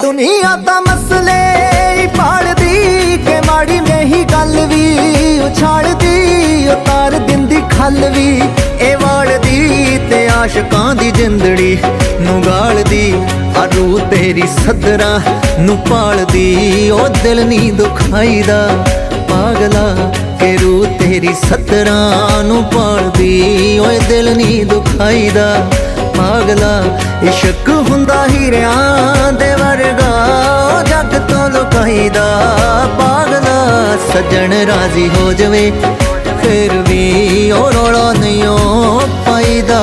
दुनिया दा मसले पालदी के माड़ी नहीं गल भी उछालदी उतार दिंदी खल भी ए वालदी ते आशकां दी जिंदड़ी नू गालदी आरू तेरी सदरा नू पालदी ओ दिल नी दुखाईदा पागला के रू तेरी सदरा नू पालदी ओए दिल नी दुखाईदा पागला इश्क हुंदा हीरियां दे वर्गा जग तो लुकाईदा पागला सजन राजी हो जावे फिर भी ओ रौला नहीं पाईदा।